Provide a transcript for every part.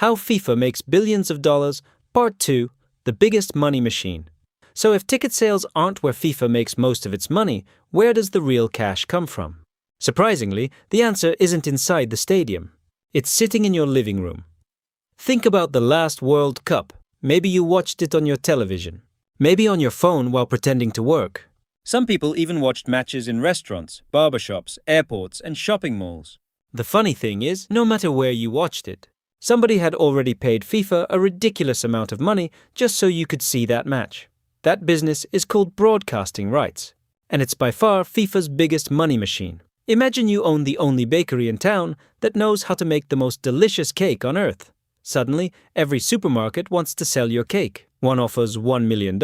How FIFA Makes Billions of Dollars, Part 2, The Biggest Money Machine. So if ticket sales aren't where FIFA makes most of its money, where does the real cash come from? Surprisingly, the answer isn't inside the stadium. It's sitting in your living room. Think about the last World Cup. Maybe you watched it on your television. Maybe on your phone while pretending to work. Some people even watched matches in restaurants, barbershops, airports, and shopping malls. The funny thing is, no matter where you watched it, somebody had already paid FIFA a ridiculous amount of money just so you could see that match. That business is called broadcasting rights, and it's by far FIFA's biggest money machine. Imagine you own the only bakery in town that knows how to make the most delicious cake on earth. Suddenly, every supermarket wants to sell your cake. One offers $1 million,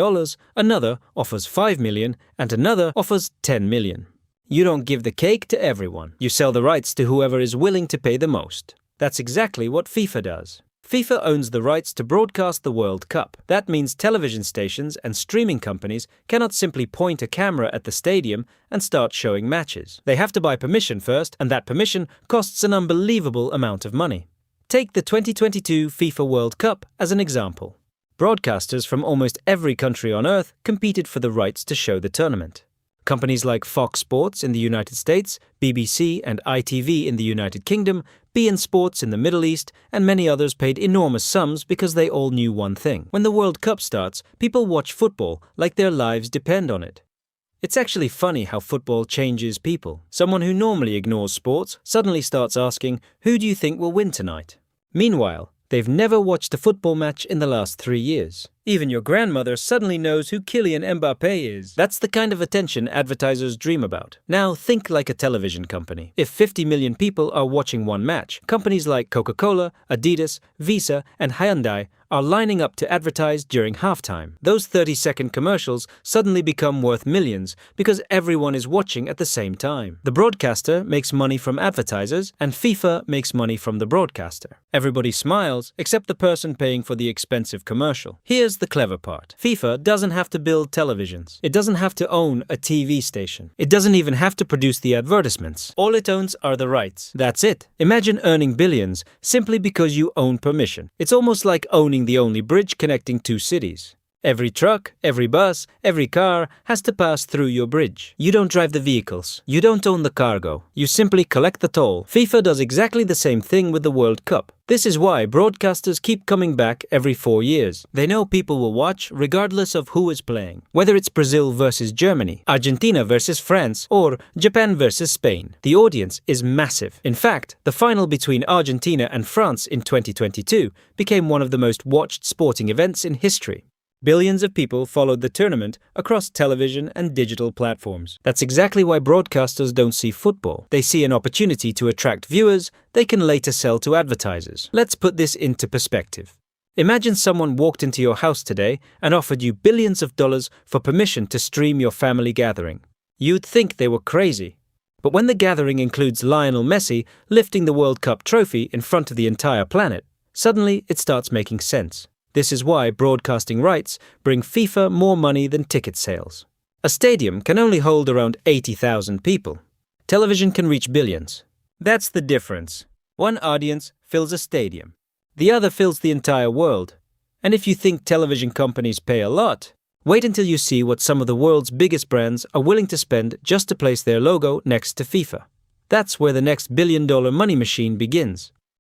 another offers $5 million, and another offers $10 million. You don't give the cake to everyone. You sell the rights to whoever is willing to pay the most. That's exactly what FIFA does. FIFA owns the rights to broadcast the World Cup. That means television stations and streaming companies cannot simply point a camera at the stadium and start showing matches. They have to buy permission first, and that permission costs an unbelievable amount of money. Take the 2022 FIFA World Cup as an example. Broadcasters from almost every country on Earth competed for the rights to show the tournament. Companies like Fox Sports in the United States, BBC and ITV in the United Kingdom, beIN Sports in the Middle East, and many others paid enormous sums because they all knew one thing. When the World Cup starts, people watch football like their lives depend on it. It's actually funny how football changes people. Someone who normally ignores sports suddenly starts asking, "Who do you think will win tonight?" Meanwhile, they've never watched a football match in the last 3 years. Even your grandmother suddenly knows who Kylian Mbappé is. That's the kind of attention advertisers dream about. Now think like a television company. If 50 million people are watching one match, companies like Coca-Cola, Adidas, Visa, and Hyundai are lining up to advertise during halftime. Those 30-second commercials suddenly become worth millions because everyone is watching at the same time. The broadcaster makes money from advertisers, and FIFA makes money from the broadcaster. Everybody smiles except the person paying for the expensive commercial. Here's the clever part. FIFA doesn't have to build televisions. It doesn't have to own a TV station. It doesn't even have to produce the advertisements. All it owns are the rights. That's it. Imagine earning billions simply because you own permission. It's almost like owning the only bridge connecting two cities. Every truck, every bus, every car has to pass through your bridge. You don't drive the vehicles. You don't own the cargo. You simply collect the toll. FIFA does exactly the same thing with the World Cup. This is why broadcasters keep coming back every 4 years. They know people will watch regardless of who is playing. Whether it's Brazil versus Germany, Argentina versus France, or Japan versus Spain, the audience is massive. In fact, the final between Argentina and France in 2022 became one of the most watched sporting events in history. Billions of people followed the tournament across television and digital platforms. That's exactly why broadcasters don't see football. They see an opportunity to attract viewers they can later sell to advertisers. Let's put this into perspective. Imagine someone walked into your house today and offered you billions of dollars for permission to stream your family gathering. You'd think they were crazy. But when the gathering includes Lionel Messi lifting the World Cup trophy in front of the entire planet, suddenly it starts making sense. This is why broadcasting rights bring FIFA more money than ticket sales. A stadium can only hold around 80,000 people. Television can reach billions. That's the difference. One audience fills a stadium. The other fills the entire world. And if you think television companies pay a lot, wait until you see what some of the world's biggest brands are willing to spend just to place their logo next to FIFA. That's where the next billion-dollar money machine begins.